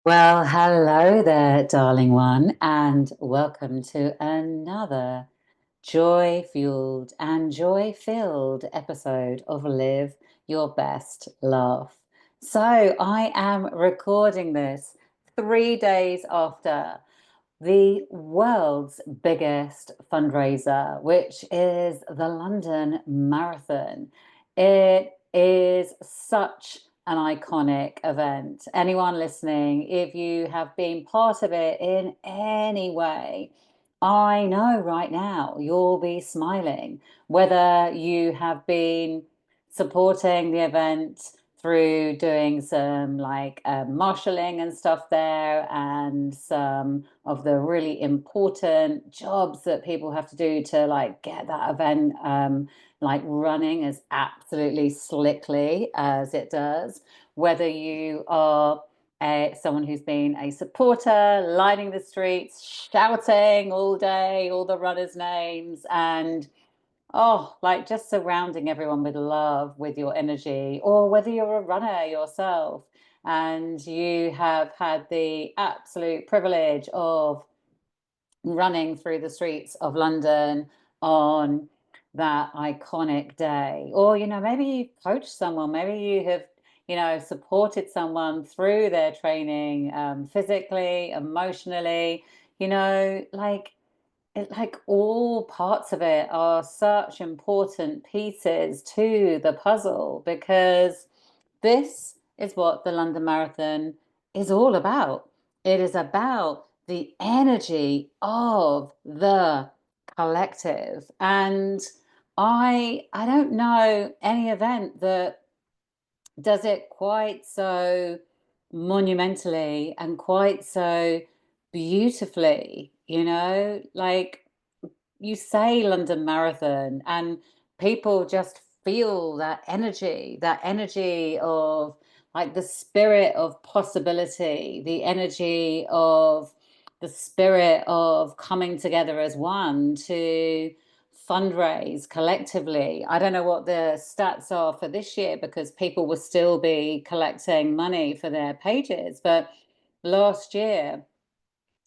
Well, hello there, darling one, and welcome to another joy-fueled and joy-filled episode of Live Your Best Laugh. So, I am recording this 3 days after the world's biggest fundraiser, which is the London Marathon. It is such an iconic event. Anyone listening, if you have been part of it in any way, I know right now you'll be smiling, whether you have been supporting the event through doing some like marshalling and stuff there and some of the really important jobs that people have to do to like get that event like running as absolutely slickly as it does. Whether you are someone who's been a supporter, lining the streets, shouting all day, all the runners' names, and oh, like just surrounding everyone with love, with your energy, or whether you're a runner yourself and you have had the absolute privilege of running through the streets of London on that iconic day. Or, maybe you coached someone, maybe you have, supported someone through their training, physically, emotionally, like all parts of it are such important pieces to the puzzle because this is what the London Marathon is all about. It is about the energy of the collective. And I don't know any event that does it quite so monumentally and quite so beautifully, like you say London Marathon, and people just feel that energy of like the spirit of possibility, the energy of the spirit of coming together as one to fundraise collectively. I don't know what the stats are for this year because people will still be collecting money for their pages, but last year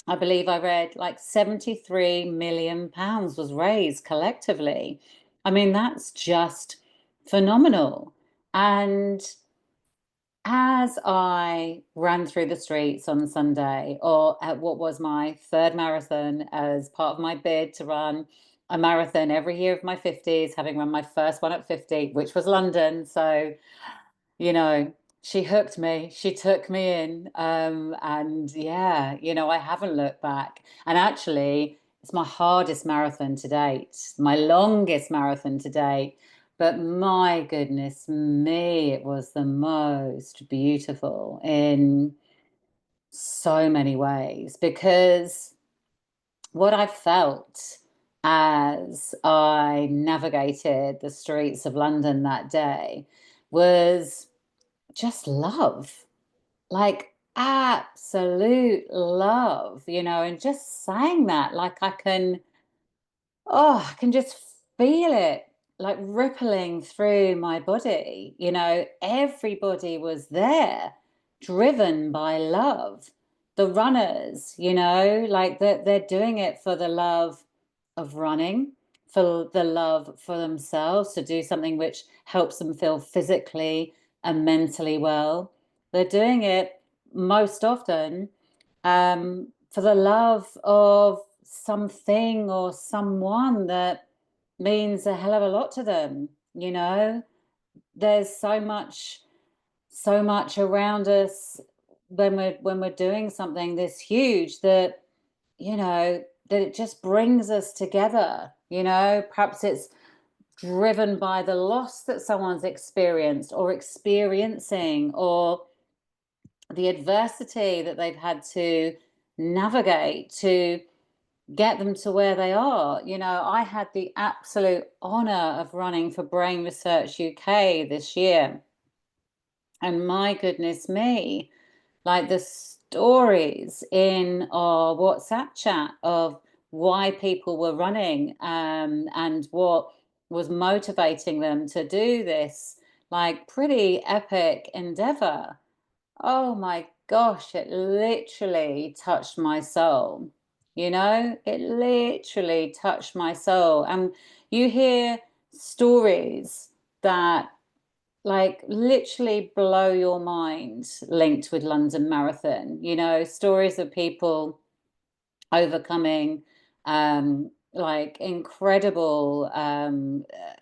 I believe I read like 73 million pounds was raised collectively. I mean, that's just phenomenal. And as I ran through the streets on Sunday, or at what was my third marathon as part of my bid to run a marathon every year of my 50s, having run my first one at 50, which was London. So you know, she hooked me. She took me in. And yeah, I haven't looked back. And actually, it's my hardest marathon to date, my longest marathon to date. But my goodness me, it was the most beautiful in so many ways because what I felt as I navigated the streets of London that day was just love, like absolute love, and just saying that, like I can just feel it like rippling through my body. Everybody was there, driven by love. The runners, like they're doing it for the love of running, for the love for themselves to do something which helps them feel physically and mentally well. They're doing it most often for the love of something or someone that means a hell of a lot to them. There's so much around us when we're doing something this huge that that it just brings us together. Perhaps it's driven by the loss that someone's experienced or experiencing, or the adversity that they've had to navigate to get them to where they are. I had the absolute honor of running for Brain Research UK this year. And my goodness me, like the stories in our WhatsApp chat of why people were running and what was motivating them to do this like pretty epic endeavor. Oh my gosh, it literally touched my soul. It literally touched my soul. And you hear stories that like literally blow your mind linked with London Marathon, stories of people overcoming like incredible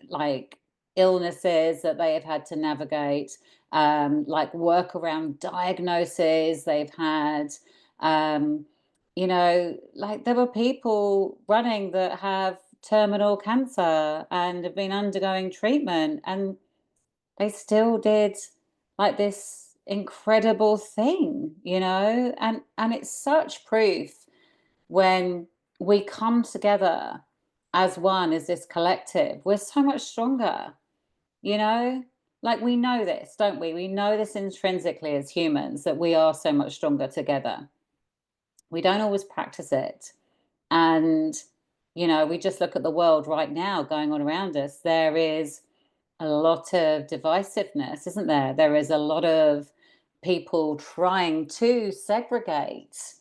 like illnesses that they have had to navigate, like workaround diagnoses they've had. Um, like there were people running that have terminal cancer and have been undergoing treatment, and they still did like this incredible thing, and it's such proof when we come together as one, as this collective, we're so much stronger, you know? Like we know this, don't we? We know this intrinsically as humans that we are so much stronger together. We don't always practice it. And, we just look at the world right now going on around us. There is a lot of divisiveness, isn't there? There is a lot of people trying to segregate.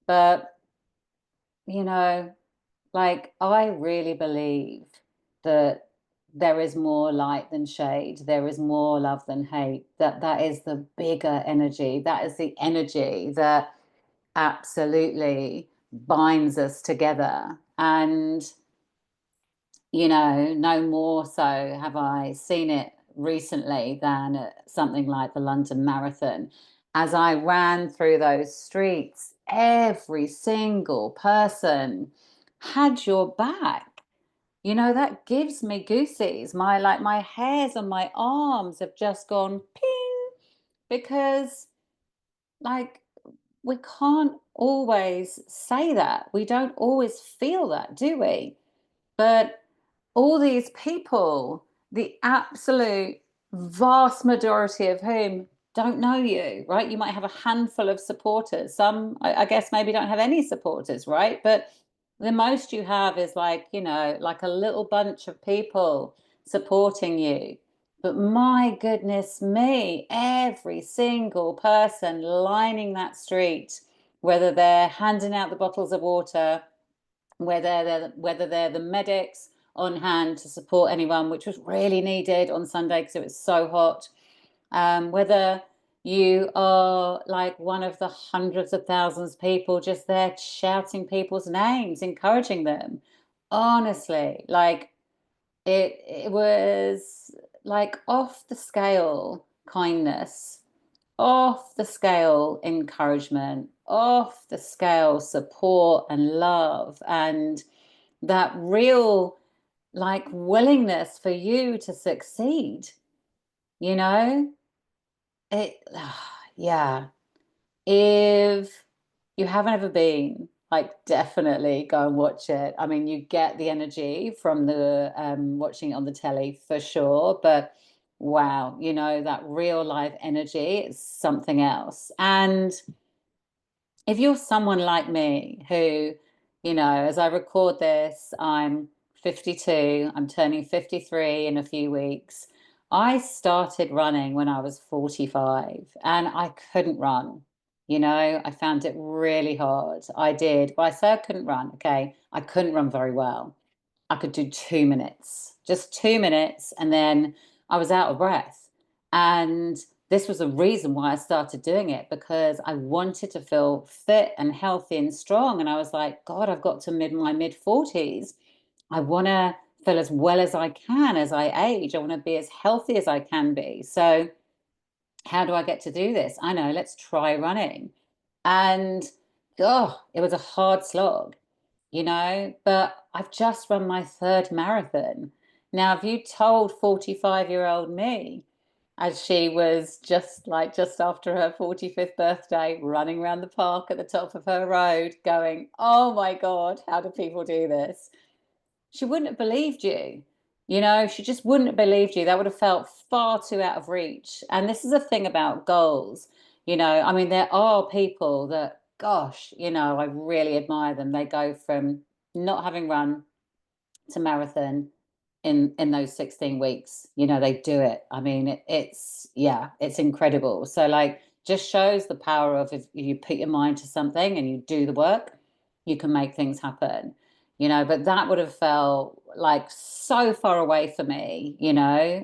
But, you know, like, I really believe that there is more light than shade. There is more love than hate. That is the bigger energy. That is the energy that absolutely binds us together. And, no more so have I seen it recently than at something like the London Marathon. As I ran through those streets, every single person had your back. That gives me goosies. My hairs on my arms have just gone ping because like we can't always say that. We don't always feel that, do we? But all these people, the absolute vast majority of whom don't know you, right? You might have a handful of supporters. Some, I guess, maybe don't have any supporters, right? But the most you have is like a little bunch of people supporting you. But my goodness me, every single person lining that street, whether they're handing out the bottles of water, whether they're the medics on hand to support anyone, which was really needed on Sunday because it was so hot. Whether you are like one of the hundreds of thousands of people just there shouting people's names, encouraging them. Honestly, like it was like off the scale kindness, off the scale encouragement, off the scale support and love, and that real like willingness for you to succeed, you know? It, yeah. If you haven't ever been, like, definitely go and watch it. I mean, you get the energy from the watching it on the telly for sure, but wow, that real life energy is something else. And if you're someone like me who, as I record this, I'm 52, I'm turning 53 in a few weeks. I started running when I was 45 and I couldn't run. I found it really hard. I did. Well, I say I couldn't run. Okay. I couldn't run very well. I could do 2 minutes, just 2 minutes, and then I was out of breath. And this was a reason why I started doing it because I wanted to feel fit and healthy and strong. And I was like, God, I've got to my mid 40s. I want to feel as well as I can as I age. I want to be as healthy as I can be. So, how do I get to do this? I know, let's try running. And oh, it was a hard slog, but I've just run my third marathon. Now, if you told 45-year-old me, as she was just after her 45th birthday, running around the park at the top of her road, going, oh my God, how do people do this? She wouldn't have believed you. She just wouldn't have believed you. That would have felt far too out of reach. And this is a thing about goals. I mean, there are people that, gosh, I really admire them. They go from not having run to marathon in those 16 weeks. They do it. I mean, it's yeah, it's incredible. So like just shows the power of, if you put your mind to something and you do the work, you can make things happen, but that would have felt like so far away for me,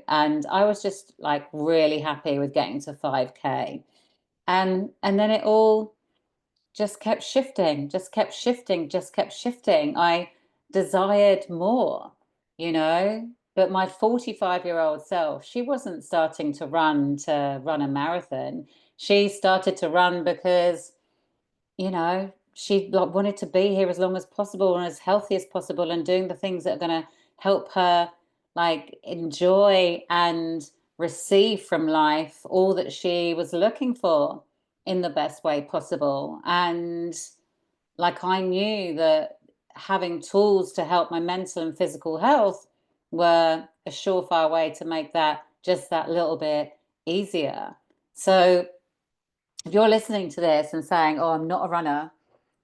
and I was just like really happy with getting to 5K. And then it all just kept shifting, just kept shifting, just kept shifting. I desired more, you know, but my 45-year-old self, she wasn't starting to run a marathon. She started to run because, she like wanted to be here as long as possible and as healthy as possible and doing the things that are going to help her like enjoy and receive from life all that she was looking for in the best way possible. And like I knew that having tools to help my mental and physical health were a surefire way to make that just that little bit easier. So if you're listening to this and saying, "Oh, I'm not a runner,"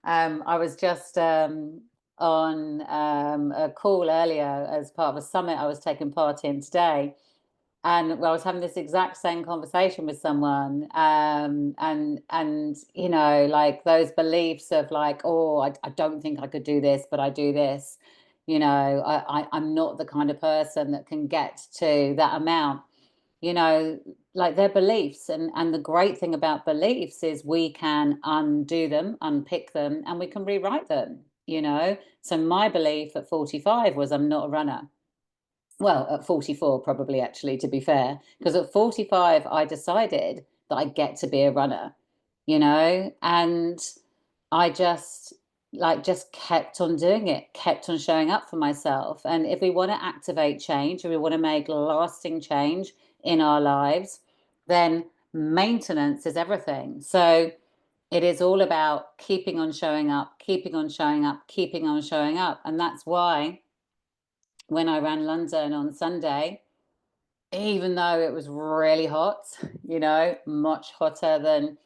I was just on a call earlier as part of a summit I was taking part in today, and I was having this exact same conversation with someone, and like those beliefs of like, oh, I don't think I could do this, but I do this. I'm not the kind of person that can get to that amount. you know like their beliefs, and the great thing about beliefs is we can undo them, unpick them, and we can rewrite them. So my belief at 45 was I'm not a runner. Well, at 44 probably, actually, to be fair, because at 45 I decided that I get to be a runner. And I just kept on doing it, kept on showing up for myself. And if we want to activate change, if we want to make lasting change in our lives, then maintenance is everything. So it is all about keeping on showing up, keeping on showing up, keeping on showing up. And that's why when I ran London on Sunday, even though it was really hot, much hotter than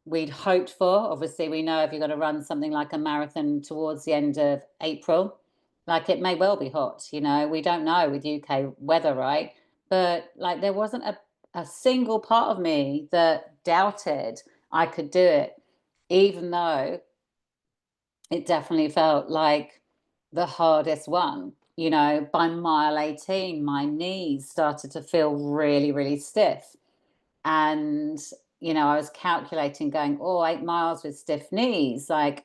we'd hoped for. Obviously, we know if you're going to run something like a marathon towards the end of April, like it may well be hot. We don't know with UK weather, right? But like there wasn't a single part of me that doubted I could do it, even though it definitely felt like the hardest one. By mile 18, my knees started to feel really, really stiff. And, I was calculating going, oh, 8 miles with stiff knees. Like,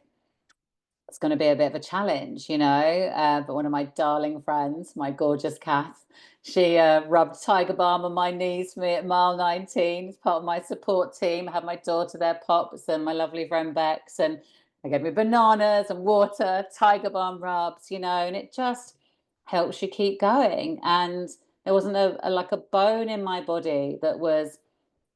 it's going to be a bit of a challenge. But one of my darling friends, my gorgeous Kath, she rubbed Tiger Balm on my knees for me at mile 19 as part of my support team. I had my daughter there, Pops, and my lovely friend Bex, and they gave me bananas and water, Tiger Balm rubs, and it just helps you keep going. And there wasn't like a bone in my body that was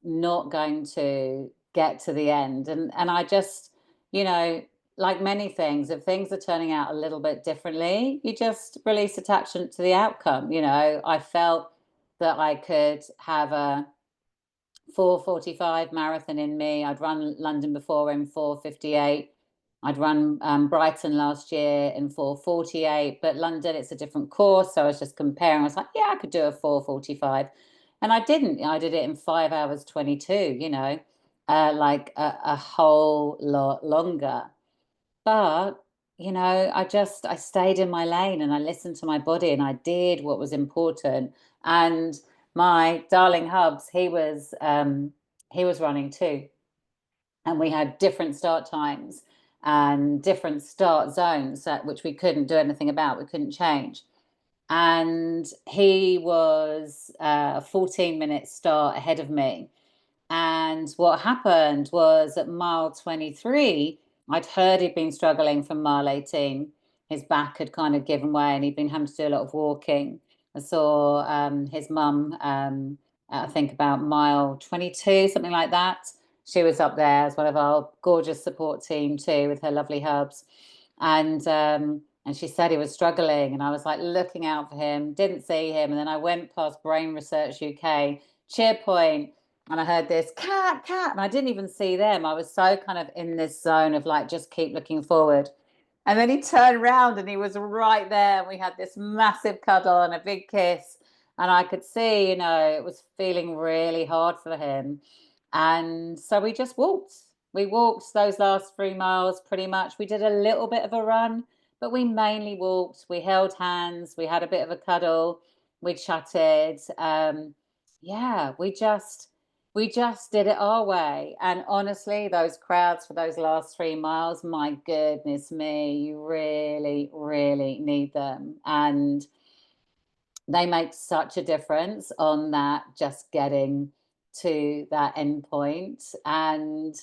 not going to get to the end. And I just, you know, like many things, if things are turning out a little bit differently, you just release attachment to the outcome. I felt that I could have a 4:45 marathon in me. I'd run London before in 4:58. I'd run Brighton last year in 4:48, but London, it's a different course. So I was just comparing. I was like, yeah, I could do a 4:45. And I didn't. I did it in 5 hours 22, like a whole lot longer. But, I stayed in my lane and I listened to my body and I did what was important. And my darling Hubs, he was running too. And we had different start times and different start zones, which we couldn't do anything about. We couldn't change. And he was a 14-minute start ahead of me. And what happened was at mile 23, I'd heard he'd been struggling from mile 18. His back had kind of given way and he'd been having to do a lot of walking. I saw his mum, I think about mile 22, something like that. She was up there as one of our gorgeous support team too, with her lovely Hubs. And she said he was struggling. And I was like looking out for him, didn't see him. And then I went past Brain Research UK, Cheerpoint, and I heard this cat, cat, and I didn't even see them. I was so kind of in this zone of like, just keep looking forward. And then he turned around and he was right there. And we had this massive cuddle and a big kiss. And I could see, it was feeling really hard for him. And so we just walked. We walked those last 3 miles pretty much. We did a little bit of a run, but we mainly walked. We held hands. We had a bit of a cuddle. We chatted. Yeah, we just did it our way. And honestly, those crowds for those last 3 miles, my goodness me, you really, really need them. And they make such a difference on that, just getting to that end point. And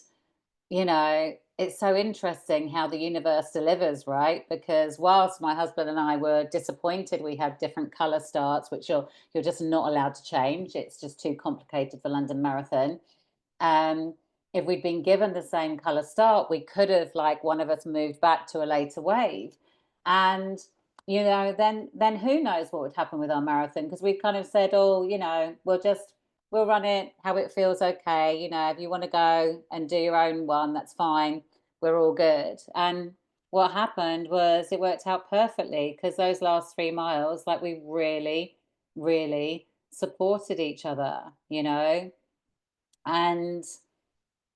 it's so interesting how the universe delivers, right? Because whilst my husband and I were disappointed we had different color starts, which you're just not allowed to change, it's just too complicated for London Marathon. um, if we'd been given the same color start, we could have, like, one of us moved back to a later wave. And, then who knows what would happen with our marathon? Because we kind of said, oh, we'll run it how it feels okay. If you want to go and do your own one, that's fine. We're all good. And what happened was it worked out perfectly because those last 3 miles, like, we really, really supported each other. And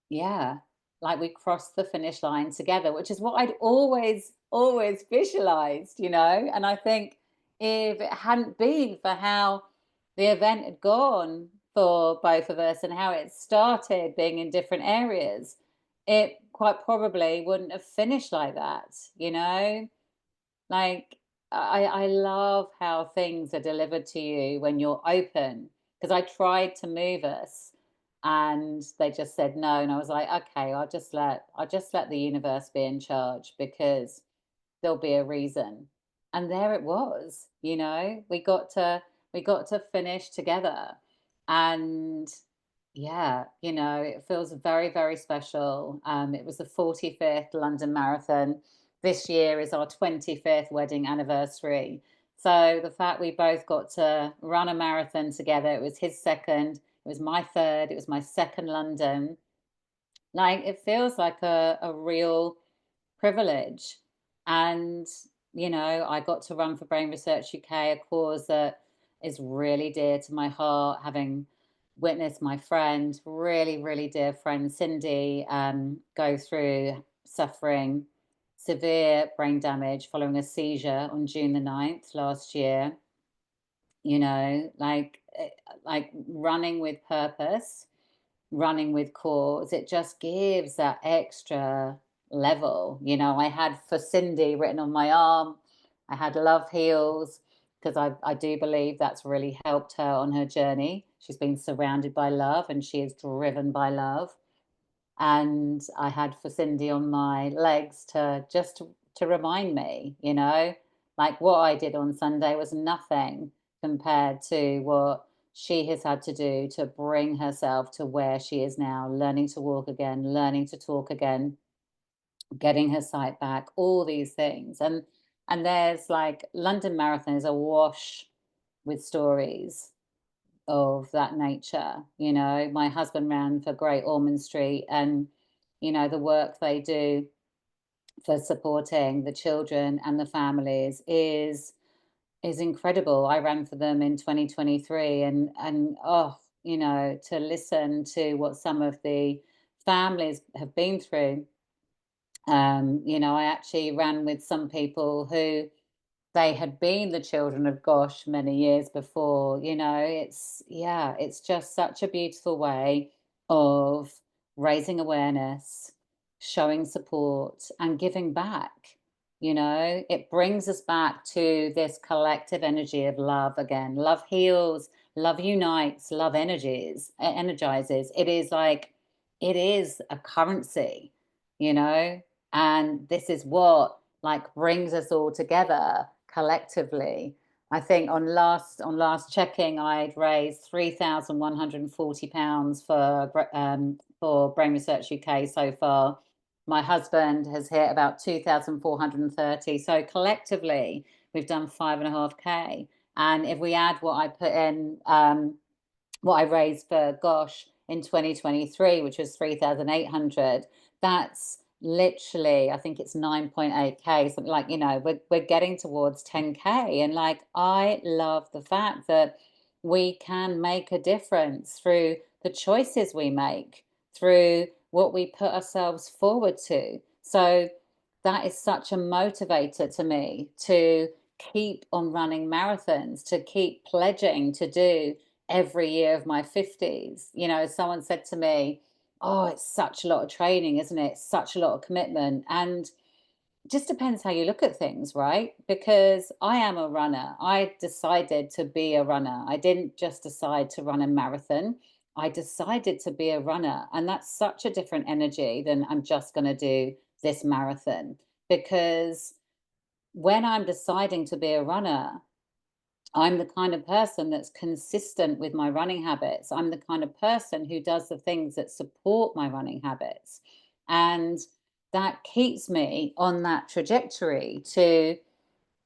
yeah, like, we crossed the finish line together, which is what I'd always, always visualized. And I think if it hadn't been for how the event had gone for both of us and how it started being in different areas, it quite probably wouldn't have finished like that. Like, I love how things are delivered to you when you're open. Because I tried to move us and they just said no. And I was like, okay, I'll just let the universe be in charge because there'll be a reason. And there it was. We got to finish together. And yeah, it feels very, very special. It was the 45th London Marathon. This year is our 25th wedding anniversary. So the fact we both got to run a marathon together, it was his second, it was my third, it was my second London. Like, it feels like a real privilege. And, I got to run for Brain Research UK, a cause that is really dear to my heart, having witnessed my friend, really, really dear friend Cindy, go through suffering severe brain damage following a seizure on June the 9th last year. Like running with purpose, running with cause, it just gives that extra level. I had for Cindy written on my arm, I had love heals, because I do believe that's really helped her on her journey. She's been surrounded by love and she is driven by love. And I had for Cindy on my legs to remind me, like, what I did on Sunday was nothing compared to what she has had to do to bring herself to where she is now, learning to walk again, learning to talk again, getting her sight back, all these things. And there's, like, London Marathon is awash with stories of that nature. My husband ran for Great Ormond Street, and the work they do for supporting the children and the families is incredible. I ran for them in 2023, and oh, to listen to what some of the families have been through. I actually ran with some people who they had been the children of Gosh many years before. It's just such a beautiful way of raising awareness, showing support, and giving back. It brings us back to this collective energy of love again. Love heals, love unites, love energizes. It is a currency, you know, and this is what, like, brings us all together collectively. I think on last checking, I'd raised £3,140 for Brain Research UK so far. My husband has hit about 2,430. So collectively, we've done 5.5K. And if we add what I put in, what I raised for Gosh in 2023, which was 3,800, that's literally, I think it's 9.8K, something like, we're getting towards 10K. And, like, I love the fact that we can make a difference through the choices we make, through what we put ourselves forward to. So that is such a motivator to me to keep on running marathons, to keep pledging to do every year of my 50s. Someone said to me, "Oh, it's such a lot of training, isn't it? Such a lot of commitment." And just depends how you look at things, right? Because I am a runner. I decided to be a runner. I didn't just decide to run a marathon. I decided to be a runner. And that's such a different energy than I'm just going to do this marathon. Because when I'm deciding to be a runner, I'm the kind of person that's consistent with my running habits. I'm the kind of person who does the things that support my running habits. And that keeps me on that trajectory to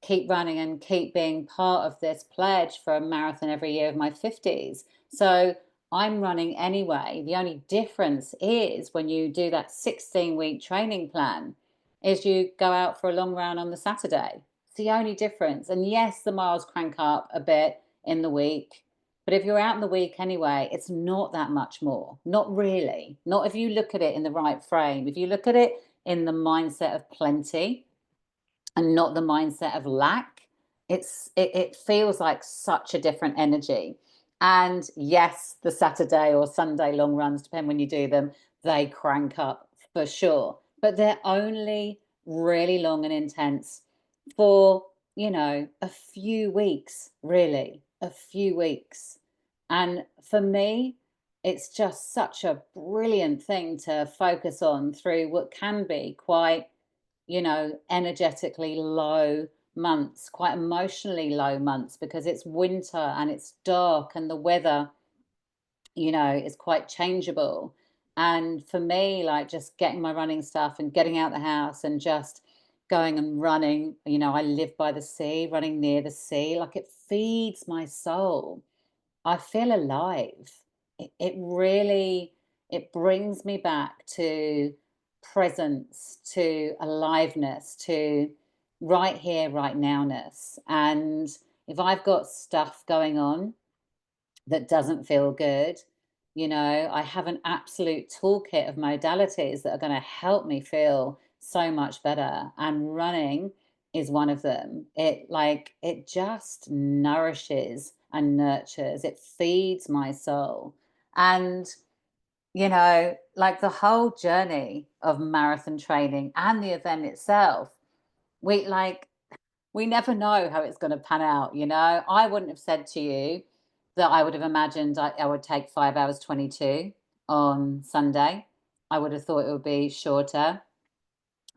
keep running and keep being part of this pledge for a marathon every year of my 50s. So I'm running anyway. The only difference is when you do that 16-week training plan is you go out for a long run on the Saturday. It's the only difference. And yes, the miles crank up a bit in the week. But if you're out in the week anyway, it's not that much more. Not really. Not if you look at it in the right frame. If you look at it in the mindset of plenty, and not the mindset of lack, it feels like such a different energy. And yes, the Saturday or Sunday long runs, depend when you do them, they crank up for sure. But they're only really long and intense for, a few weeks, really, a few weeks. And for me, it's just such a brilliant thing to focus on through what can be quite energetically low months, quite emotionally low months, because it's winter and it's dark and the weather, is quite changeable. And for me, like just getting my running stuff and getting out the house and just going and running, I live by the sea, running near the sea, like it feeds my soul. I feel alive. It really it brings me back to presence, to aliveness, to right here, right nowness. And if I've got stuff going on that doesn't feel good, I have an absolute toolkit of modalities that are going to help me feel so much better. And running is one of them. It just nourishes and nurtures, it feeds my soul. And, like the whole journey of marathon training and the event itself, we like we never know how it's going to pan out. I wouldn't have said to you that I would have imagined I would take 5 hours 22 on Sunday. I would have thought it would be shorter.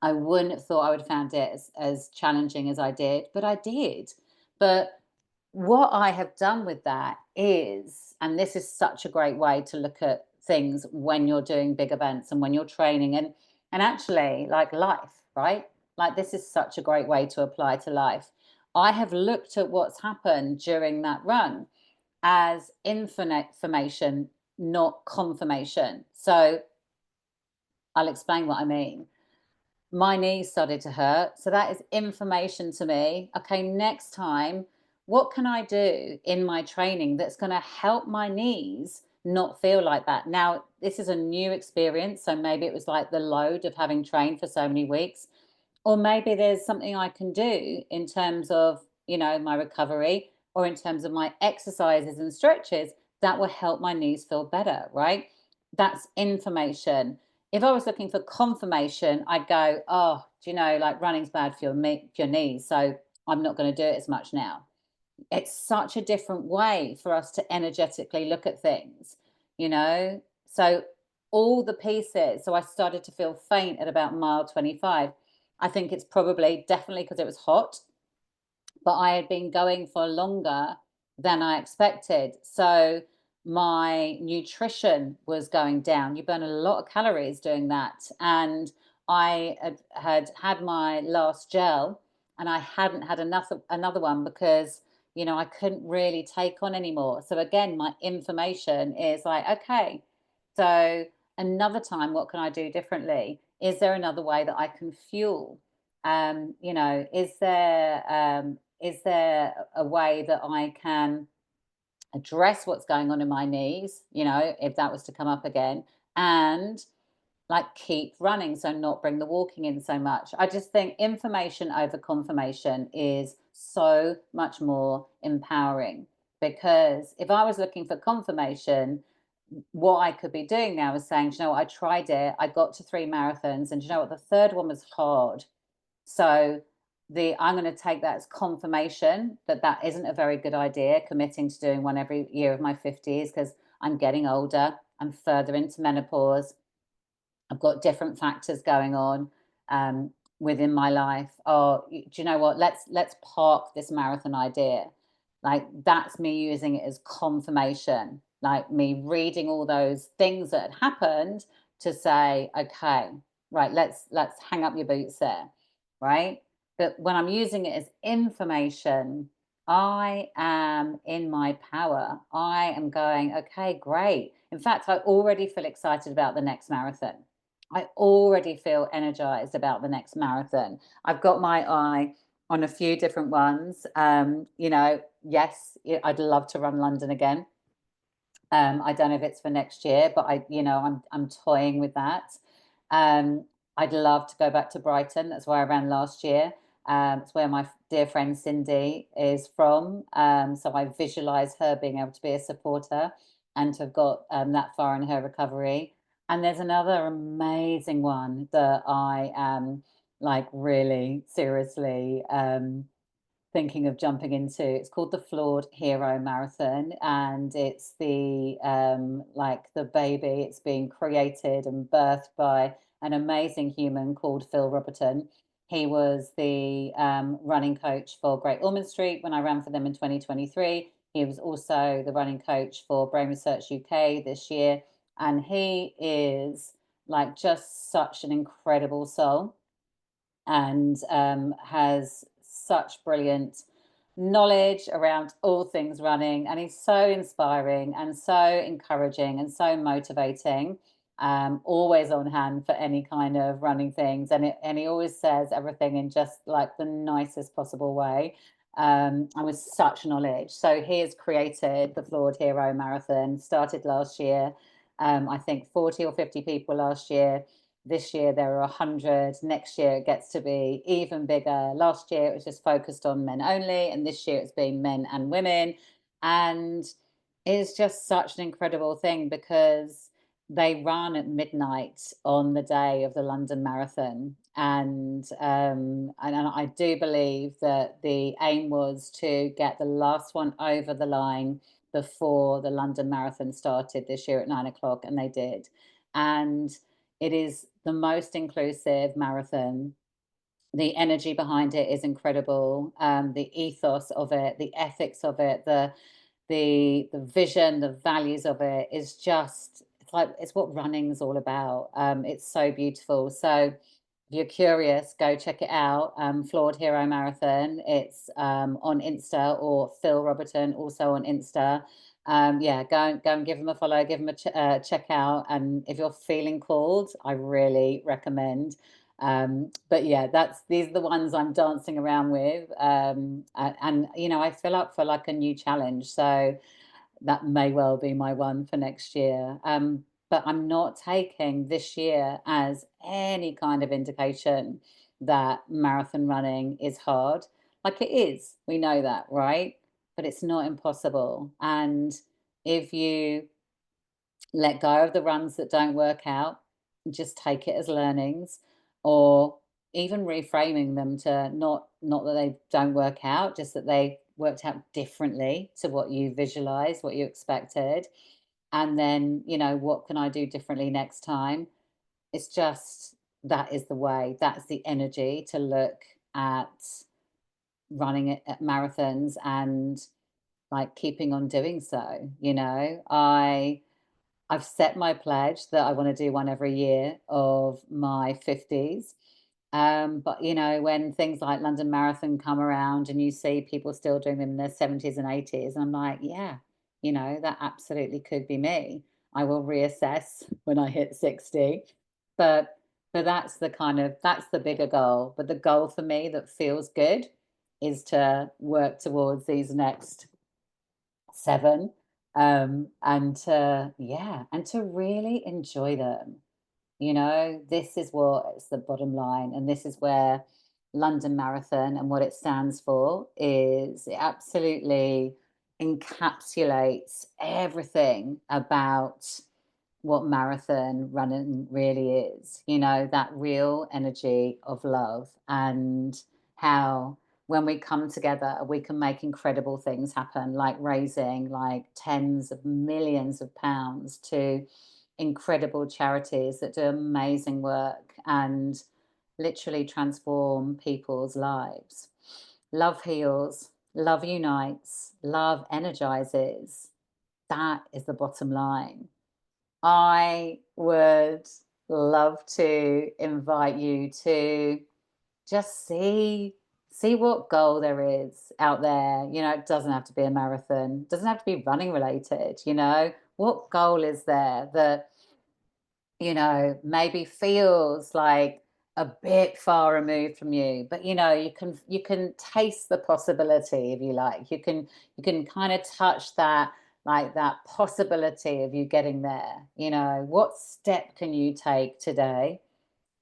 I wouldn't have thought I would have found it as challenging as I did, but I did. But what I have done with that is, and this is such a great way to look at things when you're doing big events and when you're training and actually like life, right? Like this is such a great way to apply to life. I have looked at what's happened during that run as infinite information, not confirmation. So I'll explain what I mean. My knees started to hurt. So that is information to me. Okay, next time, what can I do in my training that's going to help my knees not feel like that? Now, this is a new experience. So maybe it was like the load of having trained for so many weeks. Or maybe there's something I can do in terms of, my recovery or in terms of my exercises and stretches that will help my knees feel better, right? That's information. If I was looking for confirmation, I'd go, oh, like running's bad for your knees. So I'm not going to do it as much now. It's such a different way for us to energetically look at things, you know? So all the pieces. So I started to feel faint at about mile 25. I think it's probably definitely because it was hot, but I had been going for longer than I expected. So my nutrition was going down. You burn a lot of calories doing that. And I had my last gel and I hadn't had another one because, I couldn't really take on anymore. So again, my information is like, okay, so another time, what can I do differently? Is there another way that I can fuel? Is there a way that I can address what's going on in my knees, if that was to come up again, and like keep running, so not bring the walking in so much. I just think information over confirmation is so much more empowering, because if I was looking for confirmation, what I could be doing now is saying, "Do you know what, I tried it, I got to 3 marathons, and do you know what, the third one was hard. So I'm going to take that as confirmation that that isn't a very good idea, committing to doing one every year of my 50s, because I'm getting older, I'm further into menopause, I've got different factors going on um, within my life. Oh, do you know what? Let's park this marathon idea. Like, that's me using it as confirmation, like me reading all those things that had happened to say, okay, right, let's hang up your boots there, right? But when I'm using it as information, I am in my power. I am going, okay, great. In fact, I already feel excited about the next marathon. I already feel energized about the next marathon. I've got my eye on a few different ones. Yes, I'd love to run London again. I don't know if it's for next year, but I'm toying with that. Um, I'd love to go back to Brighton. That's where I ran last year. It's where my dear friend Cindy is from. So I visualize her being able to be a supporter and to have got that far in her recovery. And there's another amazing one that I am like really seriously thinking of jumping into. It's called the Flawed Hero Marathon, and it's the baby. It's being created and birthed by an amazing human called Phil Roberton. He was the running coach for Great Ormond Street when I ran for them in 2023. He was also the running coach for Brain Research UK this year, and he is like just such an incredible soul, and has such brilliant knowledge around all things running. And he's so inspiring and so encouraging and so motivating. Always on hand for any kind of running things, and he always says everything in just like the nicest possible way, and with such knowledge. So he has created the Flawed Hero Marathon. Started last year. I think 40 or 50 people last year. This year there are 100. Next year it gets to be even bigger. Last year it was just focused on men only, and this year it's been men and women. And it's just such an incredible thing, because they run at midnight on the day of the London Marathon. And I do believe that the aim was to get the last one over the line before the London Marathon started this year at 9 o'clock, and they did. And it is the most inclusive marathon. The energy behind it is incredible. The ethos of it, the ethics of it, the vision, the values of it is just, it's what running's all about. It's so beautiful. So if you're curious, go check it out. Flawed Hero Marathon. It's on Insta, or Phil Roberton also on Insta. Yeah, go and give him a follow, give him a check out. And if you're feeling called, I really recommend. But yeah, these are the ones I'm dancing around with. And I feel up for like a new challenge. So that may well be my one for next year. But I'm not taking this year as any kind of indication that marathon running is hard. Like, it is, we know that, right? But it's not impossible. And if you let go of the runs that don't work out, just take it as learnings, or even reframing them to not that they don't work out, just that they worked out differently to what you visualized, what you expected. And then, what can I do differently next time? It's just, that is the way, that's the energy to look at running it at marathons, and like keeping on doing so. I've set my pledge that I want to do one every year of my 50s. But when things like London Marathon come around and you see people still doing them in their 70s and 80s, I'm like, yeah, that absolutely could be me. I will reassess when I hit 60. But that's the bigger goal. But the goal for me that feels good is to work towards these next 7. And to, yeah, and to really enjoy them. You know, this is what is the bottom line, and this is where London Marathon and what it stands for is it absolutely encapsulates everything about what marathon running really is. You know, that real energy of love and how when we come together, we can make incredible things happen, like raising like tens of millions of pounds to incredible charities that do amazing work and literally transform people's lives. Love heals, love unites, love energizes. That is the bottom line. I would love to invite you to just see what goal there is out there. You know, it doesn't have to be a marathon, it doesn't have to be running related, you know. What goal is there that, you know, maybe feels like a bit far removed from you, but you know, you can taste the possibility if you like. You can kind of touch that, like that possibility of you getting there. You know, what step can you take today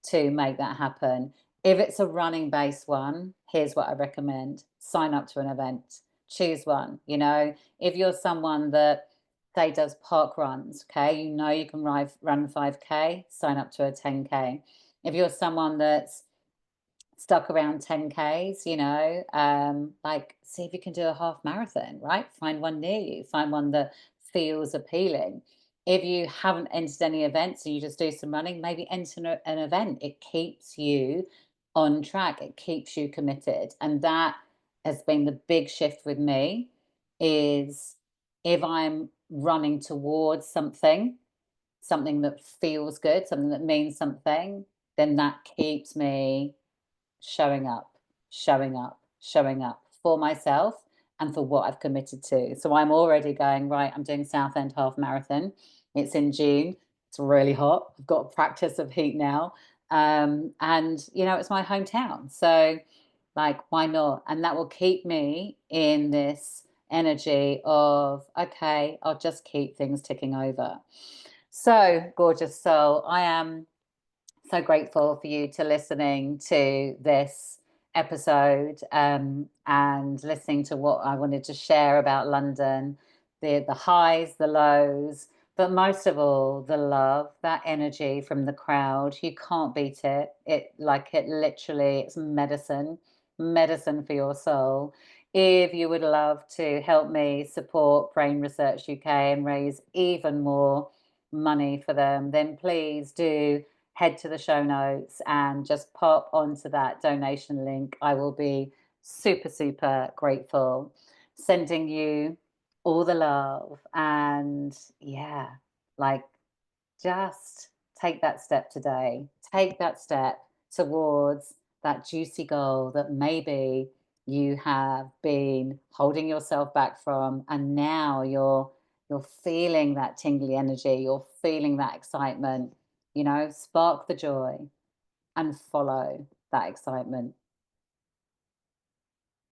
to make that happen? If it's a running based one, here's what I recommend: sign up to an event, choose one. You know, if you're someone that say does park runs, okay, you know you can run 5K, sign up to a 10K. If you're someone that's stuck around 10Ks, you know, like see if you can do a half marathon, right? Find one near you, find one that feels appealing. If you haven't entered any events and you just do some running, maybe enter an event. It keeps you on track, it keeps you committed. And that has been the big shift with me is if I'm running towards something, something that feels good, something that means something, then that keeps me showing up, showing up, showing up for myself and for what I've committed to. So I'm already going, right, I'm doing Southend Half Marathon. It's in June. It's really hot. I've got practice of heat now. And, you know, it's my hometown. So, like, why not? And that will keep me in this energy of, okay, I'll just keep things ticking over. So, gorgeous soul, I am so grateful for you to listening to this episode and listening to what I wanted to share about London, the highs, the lows, but most of all, the love, that energy from the crowd. You can't beat it. It literally, it's medicine, medicine for your soul. If you would love to help me support Brain Research UK and raise even more money for them, then please do head to the show notes and just pop onto that donation link. I will be super, super grateful. Sending you all the love. And yeah, like just take that step today. Take that step towards that juicy goal that maybe you have been holding yourself back from. And now you're feeling that tingly energy, you're feeling that excitement, you know, spark the joy and follow that excitement.